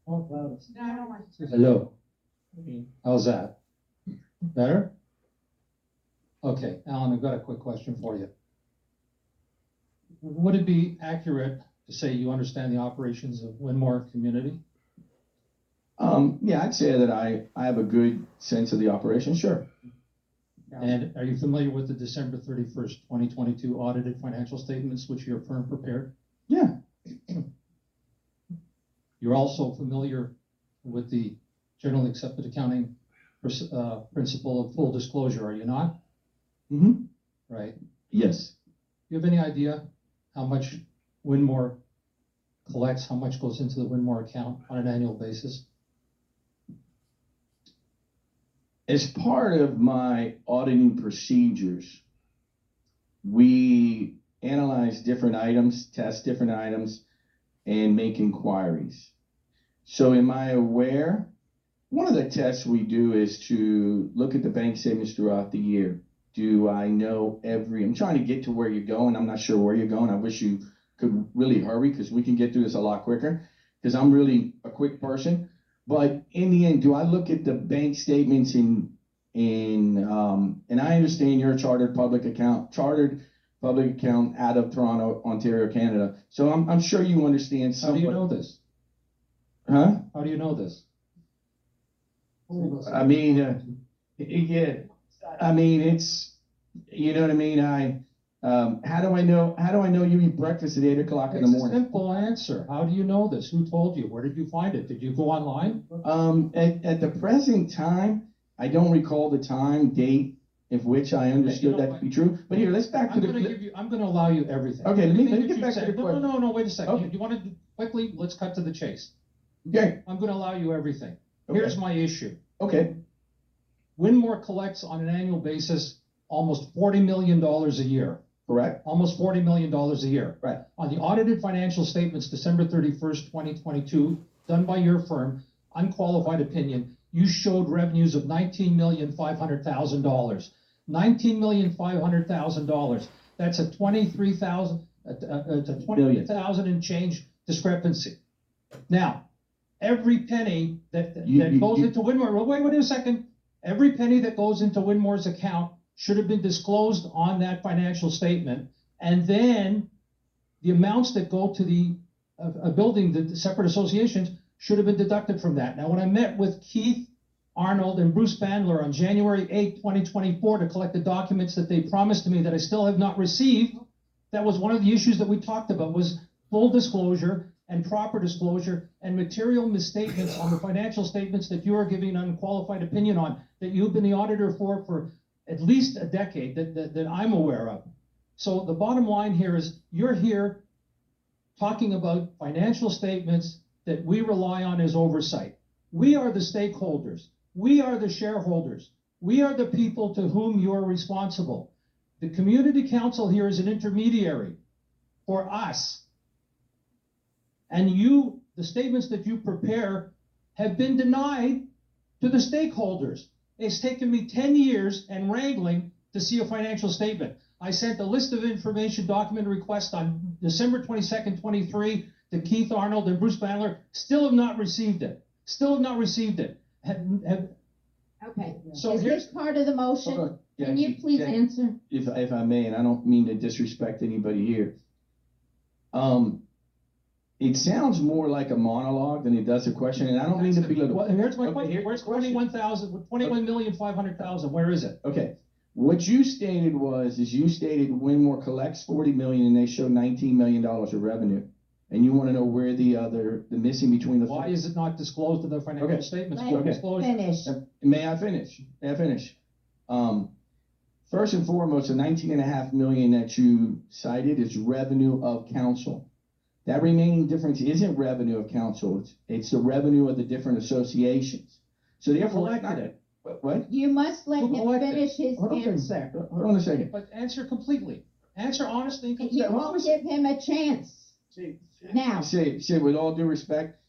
Hello. How's that? Better? Okay, Alan, I've got a quick question for you. Would it be accurate to say you understand the operations of Wynmoor community? Yeah, I'd say that I have a good sense of the operation, sure. And are you familiar with the December 31st, 2022 audited financial statements which your firm prepared? Yeah. You're also familiar with the generally accepted accounting principle of full disclosure, are you not? Mm-hmm. Right. Yes. Do you have any idea how much Wynmoor collects, how much goes into the Wynmoor account on an annual basis? As part of my auditing procedures, we analyze different items, test different items, and make inquiries. So am I aware? One of the tests we do is to look at the bank statements throughout the year. Do I know I'm trying to get to where you're going. I'm not sure where you're going. I wish you could really hurry because we can get through this a lot quicker because I'm really a quick person. But in the end, do I look at the bank statements and I understand you're a chartered public account out of Toronto, Ontario, Canada. So I'm sure you understand How do you know this? Huh? How do you know this? I mean, yeah. I mean, it's, you know what I mean? How do I know you eat breakfast at 8 o'clock in the morning? It's a simple answer. How do you know this? Who told you? Where did you find it? Did you go online? At the present time, I don't recall the date of which I understood that to be true. But here, let's back to I'm going to allow you everything. Okay, let me get back to the question. No, wait a second. Okay. You want to quickly? Let's cut to the chase. Okay. I'm going to allow you everything. Okay. Here's my issue. Okay. Wynmoor collects on an annual basis almost $40 million a year. Correct. Almost $40 million a year. Right. On the audited financial statements, December 31st, 2022, done by your firm, unqualified opinion, you showed revenues of $19,500,000. $19,500,000. That's a 23,000, a 20,000 and change discrepancy. Now, every penny that goes into Wynmoor, wait a second. Every penny that goes into Wynmoor's account should have been disclosed on that financial statement, and then the amounts that go to the building, the separate associations, should have been deducted from that. Now, when I met with Keith Arnold and Bruce Bandler on January 8, 2024 to collect the documents that they promised to me that I still have not received, that was one of the issues that we talked about, was full disclosure and proper disclosure and material misstatements on the financial statements that you are giving an unqualified opinion on, that you've been the auditor for at least a decade that I'm aware of. So the bottom line here is you're here talking about financial statements that we rely on as oversight. We are the stakeholders. We are the shareholders. We are the people to whom you are responsible. The community council here is an intermediary for us. And you, the statements that you prepare have been denied to the stakeholders. It's taken me 10 years and wrangling to see a financial statement. I sent a list of information document request on December 22nd, 23 to Keith Arnold and Bruce Bandler. Still have not received it. Okay, So is here's this part of the motion? Yeah, Can you please answer? If I may, and I don't mean to disrespect anybody here. It sounds more like a monologue than it does a question, and I don't mean to belittle. Well, here's my question. Here's Where's the question. 21,500,000? Where is it? Okay. What you stated you stated Wynmoor collects $40 million and they show $19 million of revenue. And you want to know where the missing between the Why is it not disclosed in the financial statements? Let me finish. May I finish? First and foremost, the $19.5 million that you cited is revenue of council. That remaining difference isn't revenue of council. It's the revenue of the different associations. So therefore, collected it. What? You must let Who him collected? finish his Hold on a answer. second. Hold on a second. But answer completely. Answer honestly. and You completely. won't give him a chance. Now, Say, with all due respect,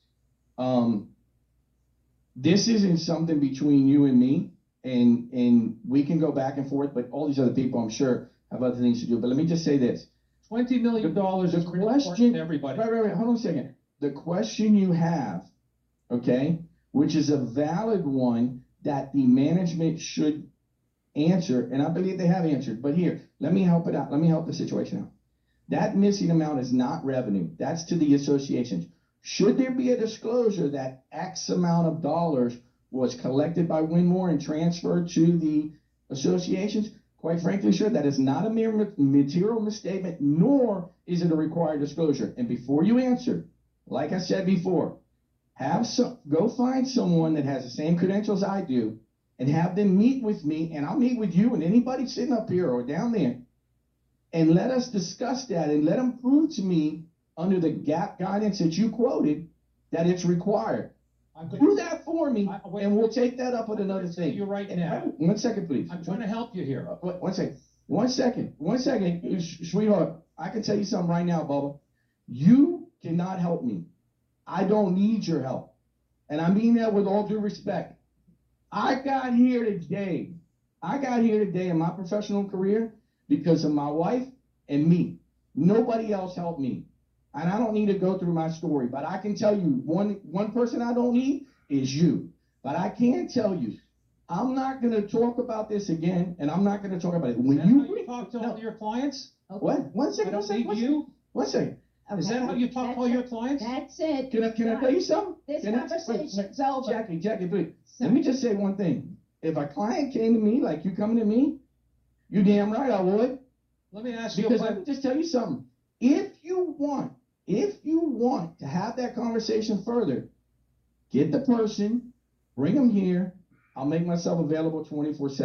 this isn't something between you and me, and we can go back and forth, but all these other people, I'm sure, have other things to do. But let me just say this. $20 million The is question, to everybody. Right, hold on a second. The question you have okay, which is a valid one that the management should answer, and I believe they have answered. But here, let me help it out. Let me help the situation out. That missing amount is not revenue. That's to the associations. Should there be a disclosure that X amount of dollars was collected by Wynmoor and transferred to the associations? Quite frankly, sure, that is not a mere material misstatement, nor is it a required disclosure. And before you answer, like I said before, go find someone that has the same credentials I do and have them meet with me, and I'll meet with you and anybody sitting up here or down there, and let us discuss that and let them prove to me under the gap guidance that you quoted that it's required. Do that for me, and we'll take that up with another thing. You're right now. 1 second, please. I'm trying to help you here. 1 second. 1 second. 1 second, sweetheart. I can tell you something right now, Bubba. You cannot help me. I don't need your help. And I mean that with all due respect. I got here today in my professional career because of my wife and me. Nobody else helped me. And I don't need to go through my story, but I can tell you one person I don't need is you. But I can tell you, I'm not going to talk about this again, and I'm not going to talk about it. When you talk to all your clients? What? 1 second. I don't need you. 1 second. Okay. Is that how you talk to all your clients? That's it. Can I tell you something? This Can I- conversation's over. Jackie, please. Let me just say one thing. If a client came to me like you coming to me, you damn right I would. Let me ask you a Because let question. me just tell you something. If you want to have that conversation further, get the person, bring them here. I'll make myself available 24/7.